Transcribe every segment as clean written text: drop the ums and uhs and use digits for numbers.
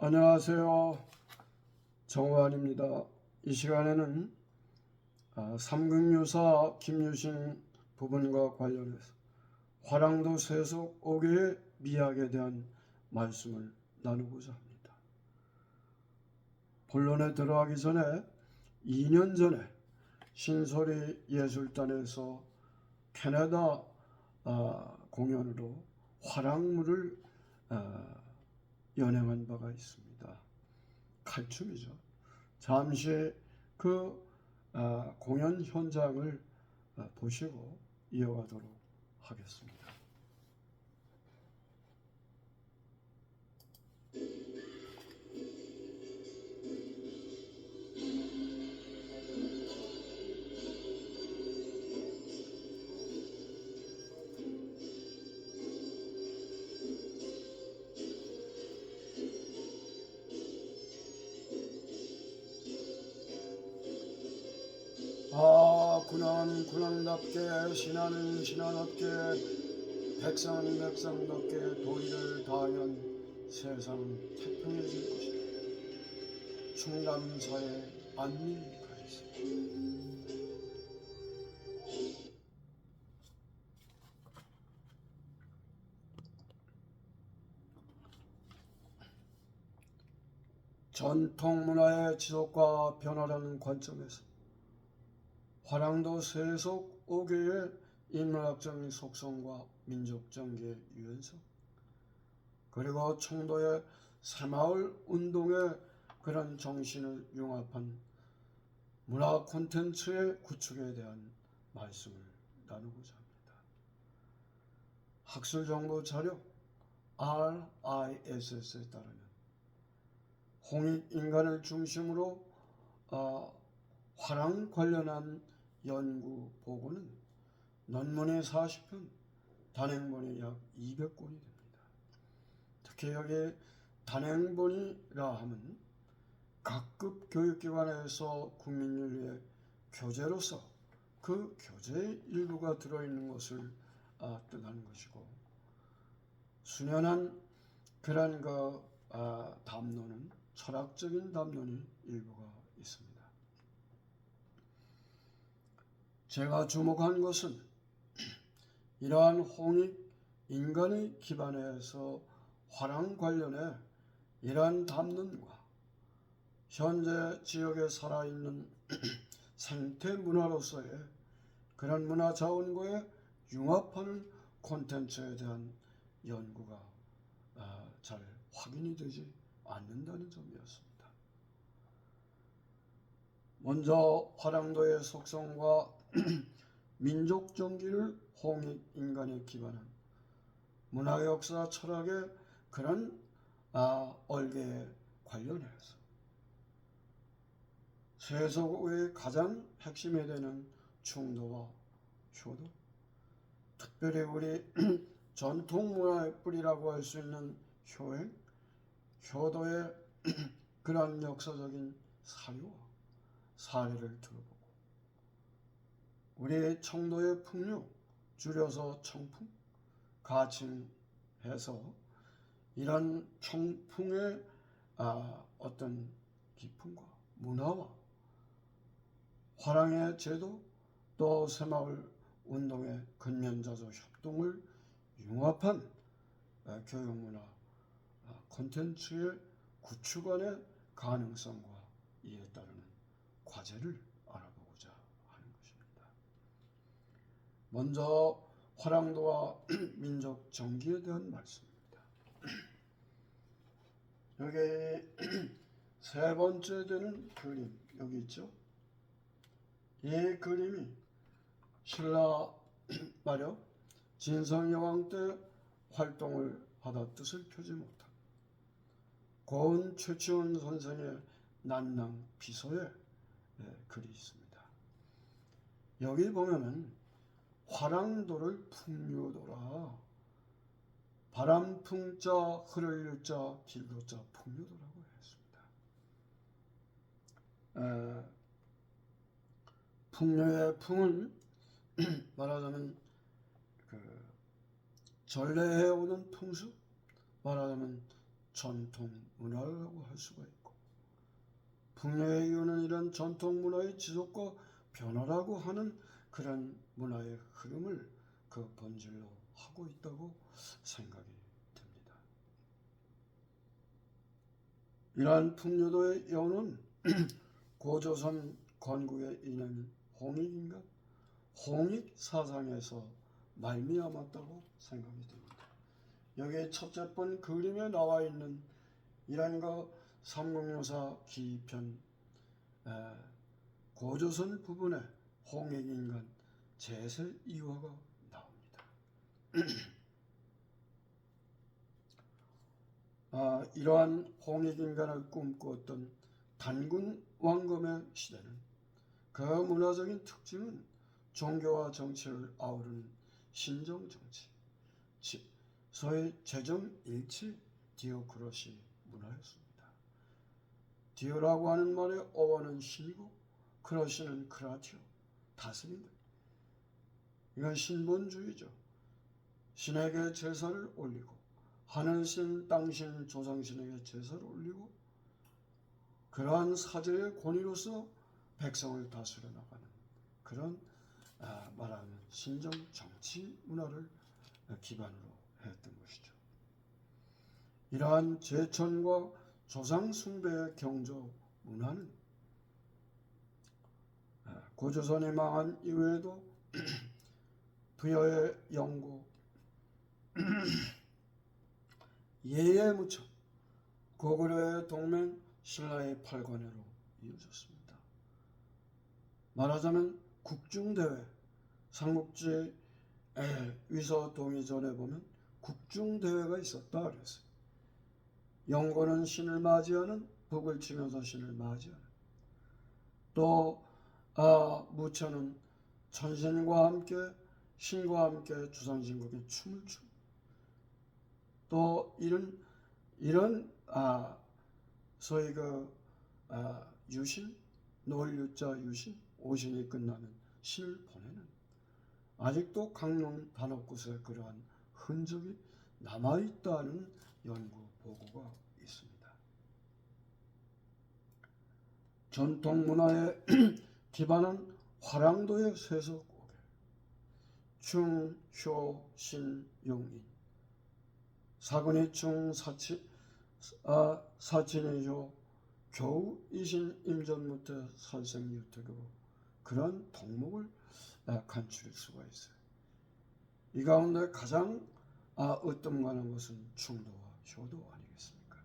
안녕하세요. 정호환입니다. 이 시간에는 삼국유사 김유신 부분과 관련해서 화랑도 세속 5개의 미학에 대한 말씀을 나누고자 합니다. 본론에 들어가기 전에 2년 전에 신소리 예술단에서 캐나다 공연으로 화랑물을 연행한 바가 있습니다. 칼춤이죠. 잠시 그 공연 현장을 보시고 이어가도록 하겠습니다. 군왕은 군왕답게 신하는 신하답게 백성은 백성답게 도리를 다하면 세상은 태평해질 것이다. 충남사의 안민가이다. 전통문화의 지속과 변화라는 관점에서 화랑도 세속 5개의 인문학적인 속성과 민족정기의 유연성, 그리고 청도의 새마을 운동의 그런 정신을 융합한 문화 콘텐츠의 구축에 대한 말씀을 나누고자 합니다. 학술정보 자료 RISS에 따르면 홍익인간을 중심으로 화랑 관련한 연구 보고는 논문이 40편, 단행본이 약 200권이 됩니다. 특히 여기 단행본이라 하면 각급 교육기관에서 국민윤리의 교재로서 그 교재의 일부가 들어있는 것을 뜻하는 것이고, 수년한 그런 담론은 철학적인 담론이 일부가 있습니다. 제가 주목한 것은 이러한 홍익 인간의 기반에서 화랑 관련해 이러한 담론과 현재 지역에 살아있는 생태 문화로서의 그런 문화 자원과의 융합하는 콘텐츠에 대한 연구가 잘 확인이 되지 않는다는 점이었습니다. 먼저 화랑도의 속성과 민족 정기를 홍익 인간에 기반한 문화 역사 철학의 그런 얼개에 관련해서 세속의 가장 핵심이 되는 충도와 효도, 특별히 우리 전통 문화의 뿌리라고 할 수 있는 효행, 효도의 그러한 역사적인 사유와 사례를 들어보고, 우리 청도의 풍류, 줄여서 청풍, 가칭해서 이런 청풍의 어떤 기품과 문화와 화랑의 제도, 또 새마을 운동의 근면자적 협동을 융합한 교육문화 콘텐츠의 구축안의 가능성과 이에 따르는 과제를 알아보고자 하는 것입니다. 먼저 화랑도와 민족 정기에 대한 말씀입니다. 여기 세 번째 되는 그림 여기 있죠. 이 그림이 신라 마력 진성여왕 때 활동을 하다 뜻을 펴지 못한 고은 최치원 선생의 난랑 비서에 글이 있습니다. 여기 보면은 화랑도를 풍류도라, 바람풍자 흐를 유자 길도자 풍류도라고 했습니다. 풍류의 풍은 말하자면 전래해오는 풍습, 말하자면 전통 문화라고 할 수가 있고, 풍요의 이유는 이런 전통 문화의 지속과 변화라고 하는 그런 문화의 흐름을 그 본질로 하고 있다고 생각이 듭니다. 이러한 풍요도의 여운은 고조선 건국의 이념인 홍익인가 홍익사상에서 말미암았다고 생각이 듭니다. 여기 첫째 번 그림에 나와 있는 이런 삼국유사 기편 고조선 부분에 홍익인간 제세 이화가 나옵니다. 이러한 홍익인간을 꿈꾸었던 단군 왕검의 시대는 그 문화적인 특징은 종교와 정치를 아우르는 신정정치, 소위 재정일치 디오크라시 문화였습니다. 디오라고 하는 말의 어원은 신이고 크라시는 크라티오, 다스린다. 이건 신본주의죠. 신에게 제사를 올리고 하늘신, 땅신, 조상신에게 제사를 올리고 그러한 사제의 권위로서 백성을 다스려 나가는 그런 말하는 신정 정치 문화를 기반으로 했던 것이죠. 이러한 제천과 조상 숭배의 경조 문화는 고조선이 망한 이후에도 부여의 영고, 예의 무청, 고구려의 동맹, 신라의 팔관회로 이어졌습니다. 말하자면 국중대회, 삼국지 위서 동의전에 보면 국중대회가 있었다 그랬어요. 영고는 신을 맞이하는, 북을 치면서 신을 맞이하는, 또 무천은 천신과 함께 신과 함께 주상신국에 춤을 추고, 또 이런 소위 유신, 노을유자 유신, 오신이 끝나면 신을 보내는, 아직도 강릉 단업구에 그러한 흔적이 남아있다는 연구 보고가 있습니다. 전통 문화에 기반한 화랑도의 세속오개, 충, 효, 신, 용인, 사근이 충, 사친이 효, 교우, 이신, 임전무태, 살생유태교, 그런 덕목을 간추릴 수가 있어요. 이 가운데 가장 으뜸가는 것은 충도와 효도 아니겠습니까?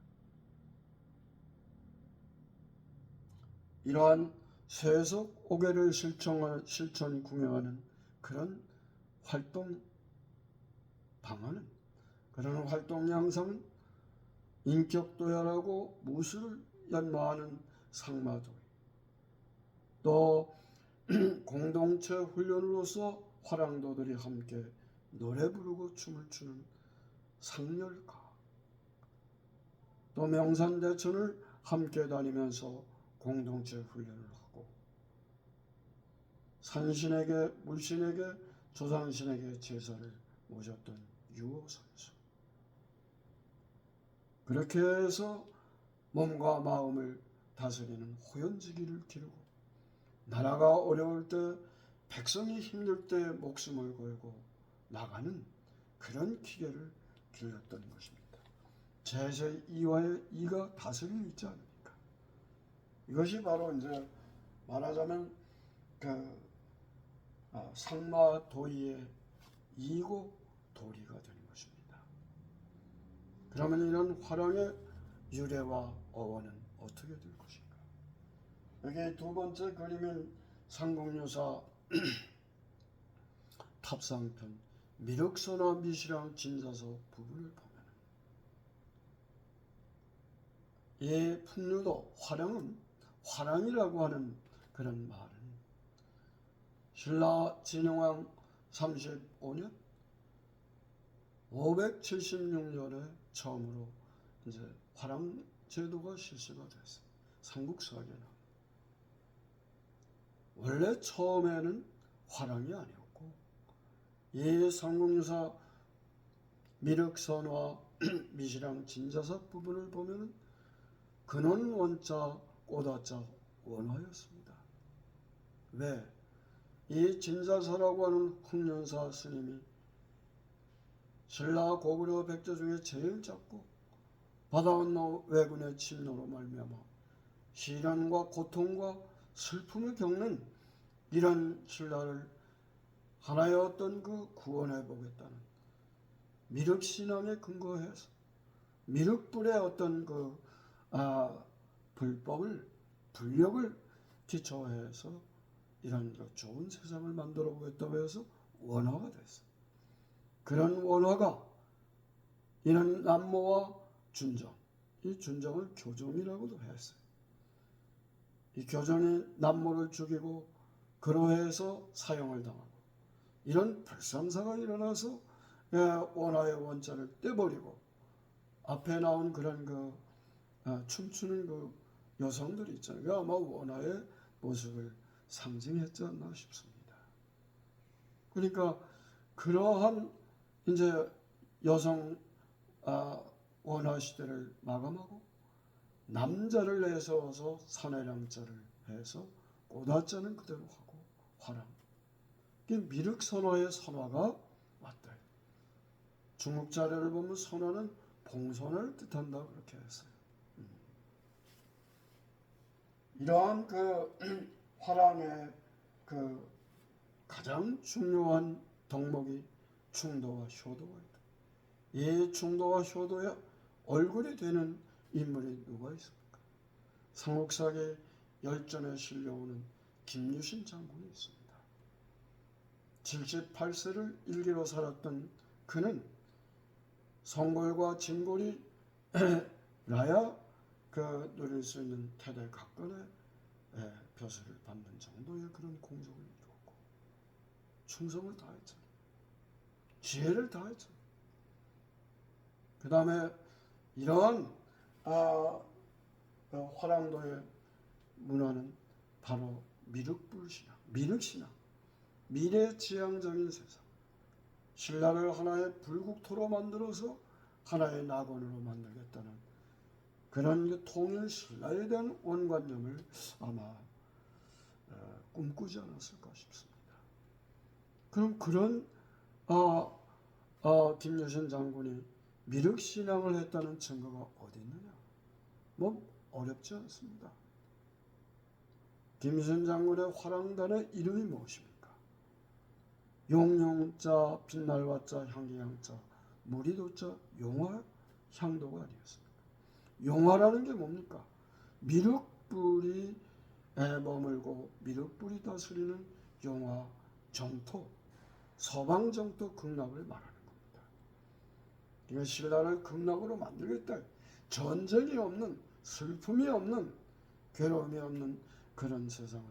이러한 세속 오개를 실천 궁행하는 그런 활동 방안은, 그런 활동 양상은 인격도야라고 무술을 연마하는 상마도의, 또 공동체 훈련으로서 화랑도들이 함께 노래 부르고 춤을 추는 상렬가, 또 명산대천을 함께 다니면서 공동체 훈련을 하고 산신에게, 물신에게, 조상신에게 제사를 모셨던 유호선수, 그렇게 해서 몸과 마음을 다스리는 호연지기를 기르고, 나라가 어려울 때, 백성이 힘들 때 목숨을 걸고 나가는 그런 기계를 길렀던 것입니다. 제세 이화의 이가 다스리고 있지 않습니까? 이것이 바로 이제 말하자면 상마도의의 이고 도리가 되는 것입니다. 그러면 이런 화랑의 유래와 어원은 어떻게 될 것인가? 여기 두 번째 그림인 삼국유사 탑상편 미륵서나 미시랑 진사서 부분을 보면 이 풍류도 화랑이라고 하는 그런 말은 신라 진흥왕 35년 576년에 처음으로 이제 화랑 제도가 실시가 됐어요. 삼국사에 나옵니다. 원래 처음에는 화랑이 아니었고, 이 삼국유사 미륵선화 미시랑 진자사 부분을 보면 근원 원자 꼬다자 원화였습니다. 왜? 이 진자사라고 하는 흥련사 스님이 신라 고구려 백제 중에 제일 작고 받아온 왜군의 침노로 말미암아 시련과 고통과 슬픔을 겪는 이런 신라를 하나의 어떤 그 구원해 보겠다는 미륵신앙에 근거해서 미륵불의 어떤 그 불법을 불력을 기초해서 이런 좋은 세상을 만들어 보겠다고 해서 원화가 됐어요. 그런 원화가 이런 남모와 준정, 이 준정을 교정이라고도 했어요. 이 교정이 남모를 죽이고 그러해서 사형을 당하고 이런 불상사가 일어나서 원화의 원자를 떼버리고 앞에 나온 그런 춤추는 그 여성들이 있잖아요. 그 아마 원화의 모습을 상징했지 않나 싶습니다. 그러니까 그러한 이제 여성 원화 시대를 마감하고 남자를 내세워서 사내랑자를 해서 꼬다자는 그대로 하고 화랑. 미륵선화의 선화가 맞다. 중국 자료를 보면 선화는 봉선을 뜻한다 그렇게 했어요. 이러한 그 화랑의 그 가장 중요한 덕목이 충도와 효도가 있다. 이 충도와 효도의 얼굴이 되는 인물이 누가 있습니까? 삼국사기 열전에 실려오는 김유신 장군이 있습니다. 78세를 일기로 살았던 그는 성골과 진골이 나야 누릴 수 있는 태대 각건의 벼슬을 받는 정도의 그런 공적을 이루었고 충성을 다했잖아요. 지혜를 다했잖아요. 그 다음에 이러한 화랑도의 문화는 바로 미륵불신앙, 미륵신앙, 미래지향적인 세상, 신라를 하나의 불국토로 만들어서 하나의 낙원으로 만들겠다는 그런 통일 신라에 대한 원관념을 아마 꿈꾸지 않았을까 싶습니다. 그럼 그런 김유신 장군이 미륵신앙을 했다는 증거가 어디 있느냐? 뭐 어렵지 않습니다. 김유신 장군의 화랑단의 이름이 무엇입니까? 용용자, 빛날화자, 향기향자, 무리도자, 용화, 향도가 아니었습니까? 용화라는 게 뭡니까? 미륵불이 머물고 미륵불이 다스리는 용화, 정토, 서방 정토 극락을 말하는 겁니다. 이건 신라를 극락으로 만들겠다. 전쟁이 없는, 슬픔이 없는, 괴로움이 없는 그런 세상을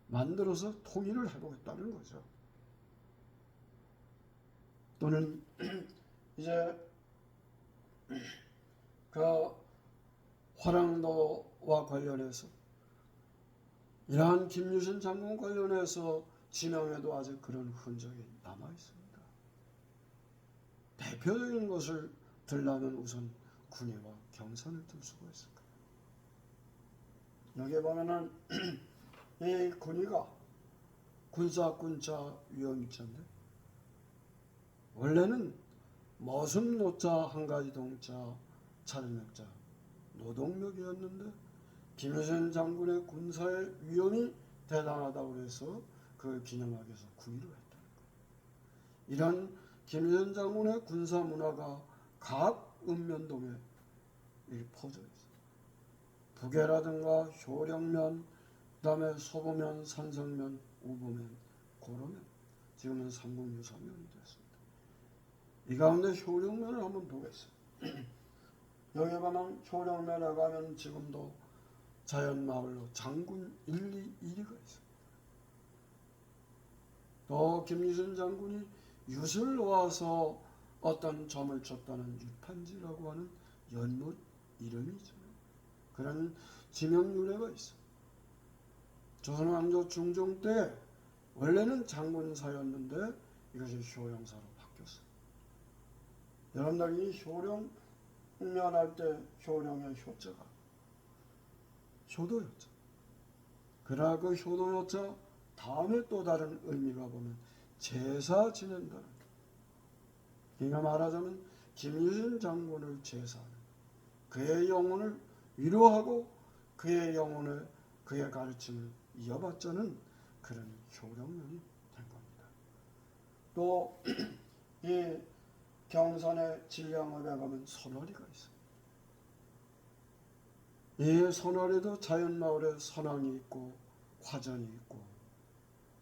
만들어서 통일을 해보겠다는 거죠. 또는 이제 그 화랑도와 관련해서 이러한 김유신 장군 관련해서 지명에도 아직 그런 흔적이 남아 있습니다. 대표적인 것을 들라면 우선 군의와 경산을 들 수가 있을 거예요. 여기에 보면은 이 군의가 군사군자 위험자인데 원래는 머슴 노자 한 가지 동자 차량력자 노동력이었는데 김유신 장군의 군사의 위험이 대단하다고 해서 그걸 기념하기 위해서 군의를 했다는 거예요. 이런 김유신 장군의 군사 문화가 각 읍면동에 퍼져 있어요. 부계라든가 효령면, 그 다음에 소보면, 산성면, 우보면, 고로면, 지금은 삼국유사면이 됐습니다. 이 가운데 효령면을 한번 보겠어요. 여기 가면 효령면에 가면 지금도 자연마을로 장군 1, 2, 1위가 있습니다. 또 김유신 장군이 윷을 놓아서 어떤 점을 쳤다는 윷판지라고 하는 연못 이름이 있잖아요. 그런 지명유래가 있어요. 조선왕조 중종 때 원래는 장군사였는데 이것이 효령사로 바뀌었어요. 여러분들이 효령 면할 때 효령의 효자가 효도였죠. 그러나 그 효도였자 다음에 또 다른 의미가 보면 제사 지낸다는, 그러니까 말하자면 김유신 장군을 제사하는, 그의 영혼을 위로하고 그의 영혼을 그의 가르침을 이어받자는 그런 효령면이 된 겁니다. 또 이 경산의 진량읍에 가면 선화리가 있어요. 이 선화리도 자연마을에 선왕이 있고 화전이 있고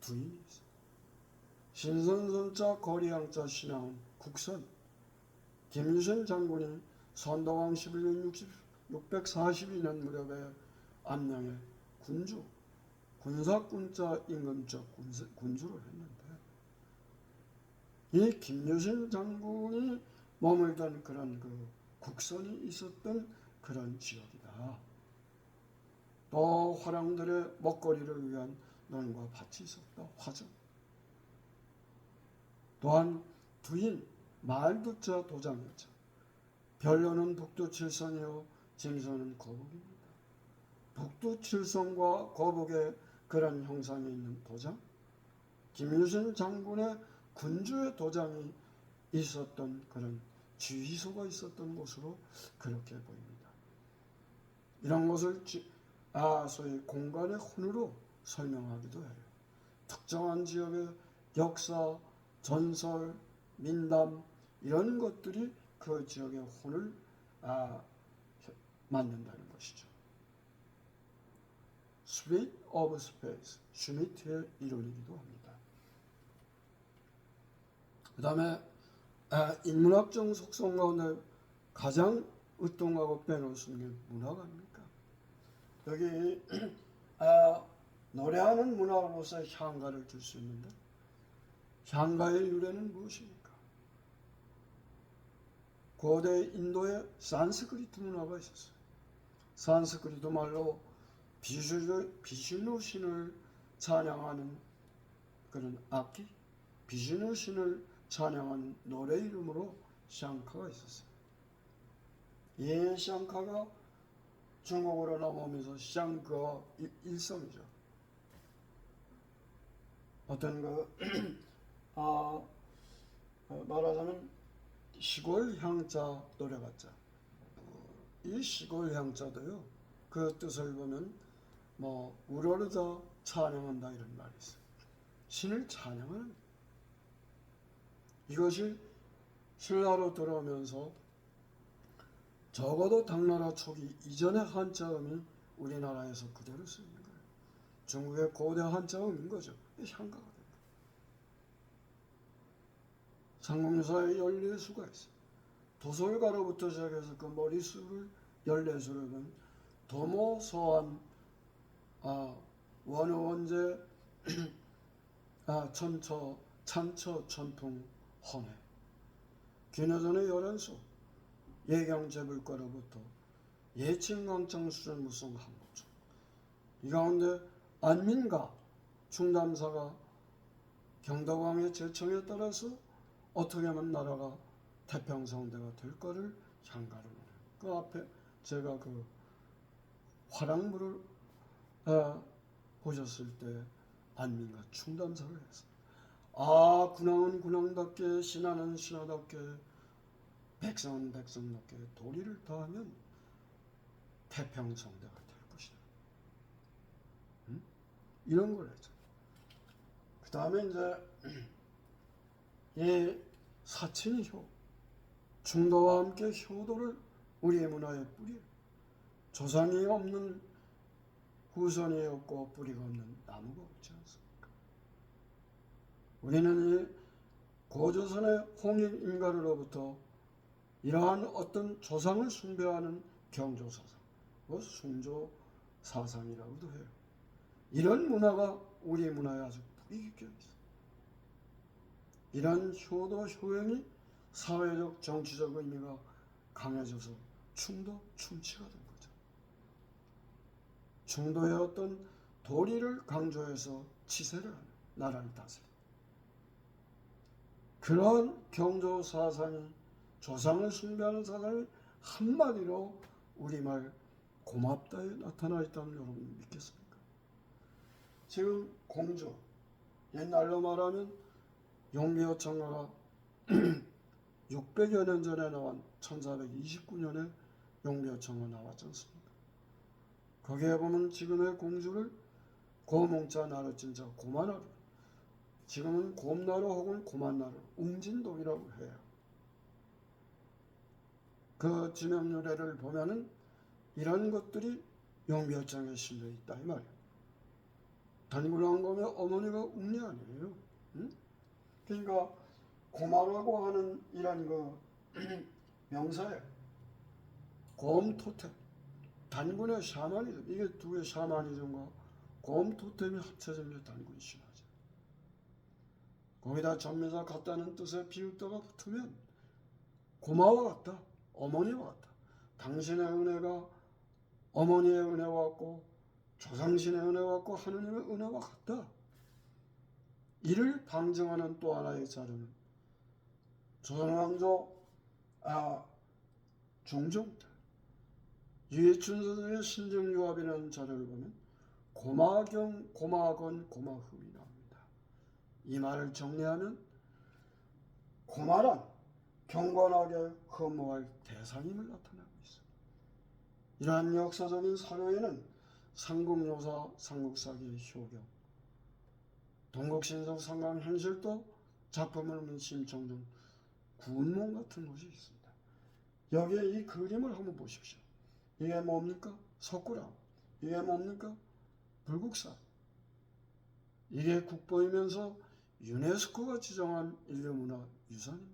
두인이 있어요. 신선선자 거리양자 신앙은 국선, 김유신 장군이 선덕왕 11년 642년 무렵에 암양에 군주, 군사군자 임금적 군주를 했는데, 이 김유신 장군이 머물던 그런 그 국선이 있었던 그런 지역이다. 또 화랑들의 먹거리를 위한 논과 밭이 있었다. 화전. 또한 두인, 말두자 도장이었죠. 별로는 북두칠성이요 징소는 거북입니다. 북두칠성과 거북의 그런 형상이 있는 도장, 김유신 장군의 군주의 도장이 있었던 그런 지휘소가 있었던 곳으로 그렇게 보입니다. 이런 것을 소위 공간의 혼으로 설명하기도 해요. 특정한 지역의 역사, 전설, 민담 이런 것들이 그 지역의 혼을 만든다는 것이죠. Split of Space, 슈미트의 이론이기도 합니다. 그 다음에 인문학적 속성 가운데 가장 으뜸하고 빼놓을 수 있는 게 문화가입니까? 여기 노래하는 문화로서 향가를 줄 수 있는데, 향가의 유래는 무엇입니까? 고대 인도에 산스크리트 문화가 있었어요. 산스크리트 말로 비슈누 신을 찬양하는 그런 악기, 비슈누 신을 찬양하는 노래 이름으로 샹카가 있었어요. 이 샹카가 중국으로 넘어오면서 샹카 일성이죠. 어떤 말하자면 시골 향자 노래 같자. 이 시골 향자도요, 그 뜻을 보면 우러르다 찬양한다 이런 말이 있어요. 신을 찬양하는, 이것이 신라로 들어오면서 적어도 당나라 초기 이전의 한자음이 우리나라에서 그대로 쓰이는 거예요. 중국의 고대 한자음인 거죠. 향가가 된 거예요. 상공유사에 14수가 있어요. 도솔가로부터 시작해서 그 머리수를 14수를 도모, 서안, 원어, 원제, 천처, 찬처, 천풍, 헌해. 기내전의 11수, 예경제불가로부터 예칭강창 수전 무성 한국중. 이 가운데 안민가, 충담사가 경덕왕의 제청에 따라서 어떻게 하면 나라가 태평성대가 될 거를 향가를 해요. 그 앞에 제가 그 화랑물을 보셨을 때 안민가 충담사를 했어요. 군왕은 군왕답게, 신하는 신하답게, 백성은 백성답게 도리를 다하면 태평성대가 될 것이다. 이런 걸 했죠. 그 다음에 이제 이 사친효, 중도와 함께 효도를 우리의 문화의 뿌리, 조상이 없는 후손이 없고 뿌리가 없는 나무가 없지 않습니까? 우리는 이 고조선의 홍익인가로부터 이러한 어떤 조상을 숭배하는 경조사상, 숭조사상이라고도 해요. 이런 문화가 우리 문화에 아주 뿌리 깊게 있어요. 이런 효도, 효행이 사회적, 정치적 의미가 강해져서 충도, 충치가 된 거죠. 충도의 어떤 도리를 강조해서 치세를 하는, 나라를 다스리는 그런 경조 사상이 조상을 숭배하는 사상이 한마디로 우리말 고맙다에 나타나 있다면 여러분 믿겠습니까? 지금 공주, 옛날로 말하면 용비어 청가가 600여 년 전에 나온 1429년에 용비어 청가 나왔지 않습니까? 거기에 보면 지금의 공주를 고몽자 나루진자 고만나루, 지금은 곰나루 혹은 고만나루, 웅진동이라고 해요. 그 지명유래를 보면은 이런 것들이 용비어청에 실려 있다 이 말이에요. 단군왕검의 어머니가 웅리 아니에요. 응? 그러니까 고마라고 하는 이런 그 명사에 곰 토템, 단군의 샤머니즘, 이게 두 개의 샤머니즘과 곰 토템이 합쳐진 게 단군 신화죠. 거기다 전미사 같다는 뜻의 비읍자가 붙으면 고마와 같다, 어머니와 같다. 당신의 은혜가 어머니의 은혜와 같고 조상신의 은혜와 같고 하느님의 은혜와 같다. 이를 방증하는 또 하나의 자료는 조선왕조 중종때 유해춘선의 신정유합이라는 자료를 보면 고마경, 고마건, 고마흠이 나옵니다. 이 말을 정리하면 고마란 경건하게 허무할 대상임을 나타내고 있습니다. 이러한 역사적인 사료에는 삼국요사, 삼국사기의 효경, 동국신성 상강현실도 작품을 본 심청준 구운몽 같은 것이 있습니다. 여기에 이 그림을 한번 보십시오. 이게 뭡니까? 석굴암. 이게 뭡니까? 불국사. 이게 국보이면서 유네스코가 지정한 인류문화유산입니다.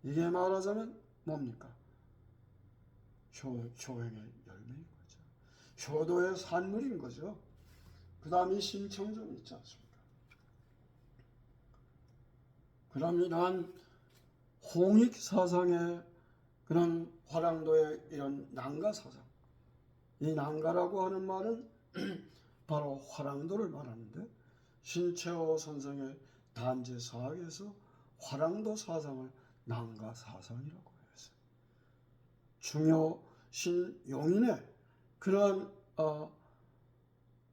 이게 말하자면 뭡니까? 효행의 열매인 거죠. 효도의 산물인 거죠. 그 다음에 심청전 있지 않습니까? 그럼 이러한 홍익 사상의 그런 화랑도의 이런 난가 사상, 이 난가라고 하는 말은 바로 화랑도를 말하는데 신채호 선생의 단제사학에서 화랑도 사상을 난가 사상이라고 했어요. 중요 신용인의 그러한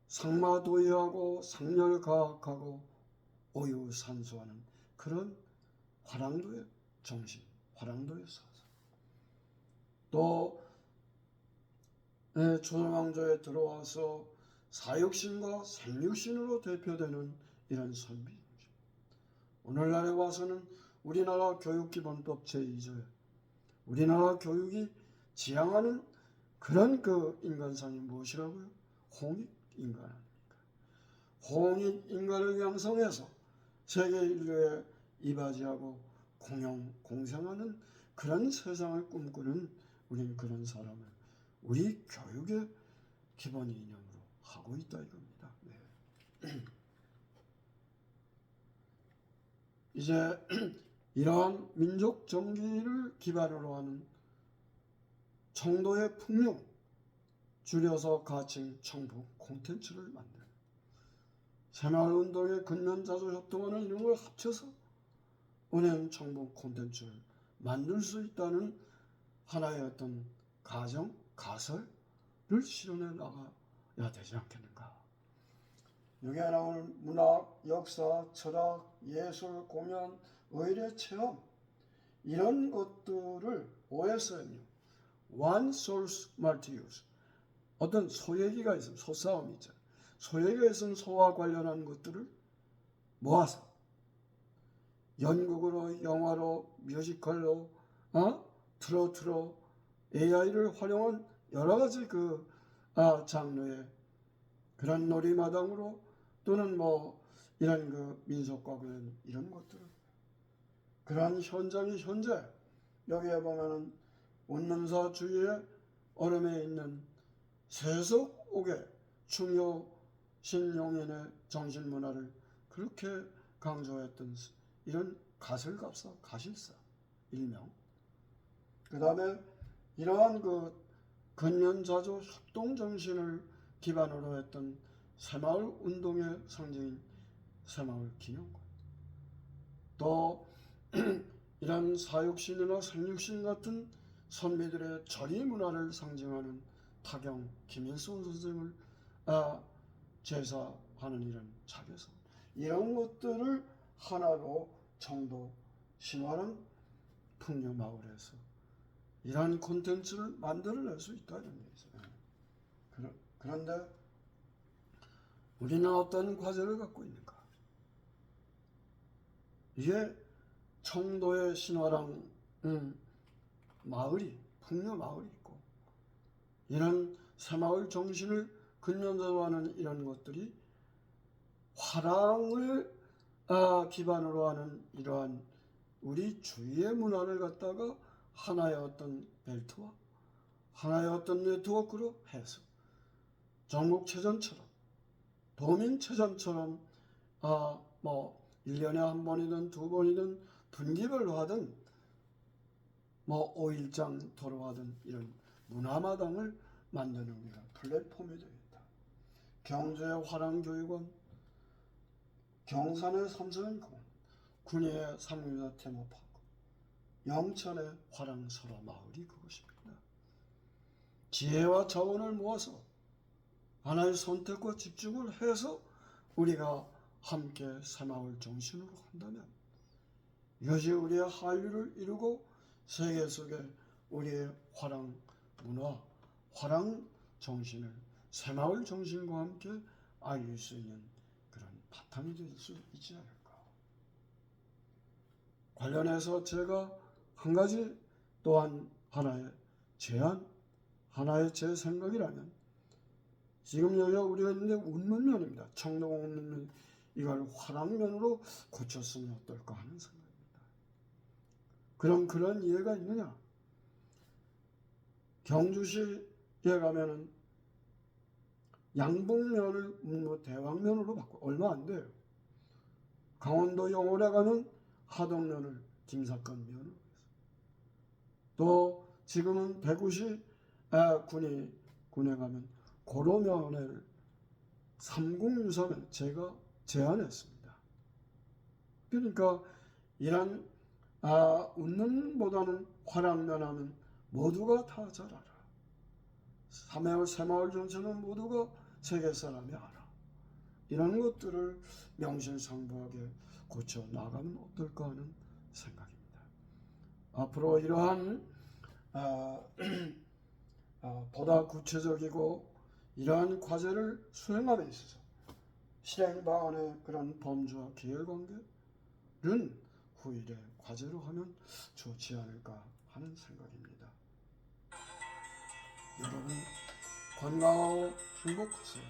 상마도의하고 상렬가학하고 오유산수하는 그런 화랑도의 정신, 화랑도의 사상. 또 조선왕조에 들어와서 사육신과 생육신으로 대표되는 이런 선비. 오늘날에 와서는 우리나라 교육기본법 제2조에 우리나라 교육이 지향하는 그런 그 인간상이 무엇이라고요? 홍익인간 아닙니까? 홍익인간을 양성해서 세계 인류에 이바지하고 공생하는 그런 세상을 꿈꾸는 우리는 그런 사람을 우리 교육의 기본 이념으로 하고 있다 이겁니다. 네. 이제 이러한 민족 정기를 기반으로 하는 청도의 풍류, 줄여서 가칭 청북 콘텐츠를 만드는 새마을운동의 근면자조 협동하는 이런 걸 합쳐서 은행 청북 콘텐츠를 만들 수 있다는 하나의 어떤 가정, 가설을 실현해 나가야 되지 않겠는가. 여기에 나오는 문학, 역사, 철학, 예술, 공연, 의례, 체험 이런 것들을 OSMU, One Source Multi-Use, 어떤 소얘기가 있으면 소싸움이 있잖아요. 소얘기가 있으면 소와 관련한 것들을 모아서 연극으로, 영화로, 뮤지컬로, 트로트로, AI를 활용한 여러 가지 장르의 그런 놀이마당으로 또는 뭐 이런 그 민속과 그런 이런 것들을 그러한 현장이 현재 여기에 보면은 원룸사 주위에 얼음에 있는 세속옥의 중요 신용인의 정신문화를 그렇게 강조했던 이런 가설갑사, 가실사 일명. 그 다음에 이러한 그 근면자조 협동정신을 기반으로 했던 새마을 운동의 상징인 새마을 기념관. 또 이런 사육신이나 생육신 같은 선비들의 절이 문화를 상징하는 타경 김일성 선생을 제사하는 이런 자개선, 이런 것들을 하나로 청도 신화랑 풍류 마을에서 이러한 콘텐츠를 만들어낼 수 있다는 얘기죠. 그런데 우리는 어떤 과제를 갖고 있는가? 이게 청도의 신화랑 마을이, 풍류 마을이 있고, 이런 새마을 정신을 근면으로 하는 이런 것들이 화랑을 기반으로 하는 이러한 우리 주위의 문화를 갖다가 하나의 어떤 벨트와 하나의 어떤 네트워크로 해서 전국체전처럼, 도민체전처럼 1년에 한 번이든 두 번이든 분기별로 하든 5일장 도로 하든 이런 문화마당을 만드는 우리가 플랫폼이 되겠다. 경주의 화랑교육원, 경산의 삼성공원, 군위의 삼류자 테마파크, 영천의 화랑설화 마을이 그것입니다. 지혜와 자원을 모아서 하나의 선택과 집중을 해서 우리가 함께 새마을 정신으로 한다면 이것이 우리의 한류를 이루고 세계 속에 우리의 화랑 문화, 화랑 정신을 새마을 정신과 함께 알릴 수 있는 그런 바탕이 될 수 있지 않을까. 관련해서 제가 한 가지 또한 하나의 제안, 하나의 제 생각이라면, 지금 여기가 우리가 있는데 운문면입니다. 청동 운문면, 이걸 화랑면으로 고쳤으면 어떨까 하는 생각입니다. 그럼 그런 이해가 있느냐? 경주시에 가면은 양봉면을 대왕면으로 바꿔 얼마 안 돼요. 강원도 영월에 가면 하덕면을 김사건면으로 해서, 또 지금은 대구시 군에 가면 고로면을 삼국유사면 제가 제안했습니다. 그러니까 이런 웃는보다는 화랑면 하면 모두가 다 잘 알아. 새마을 전체는 모두가 세계 사람이 알아. 이런 것들을 명실상부하게 고쳐 나가면 어떨까 하는 생각입니다. 앞으로 이러한 보다 구체적이고 이러한 과제를 수행함에 있어서 실행 방안의 그런 범주와 계열관계는 후일에 과제로 하면 좋지 않을까 하는 생각입니다. 여러분 건강하고 행복하세요.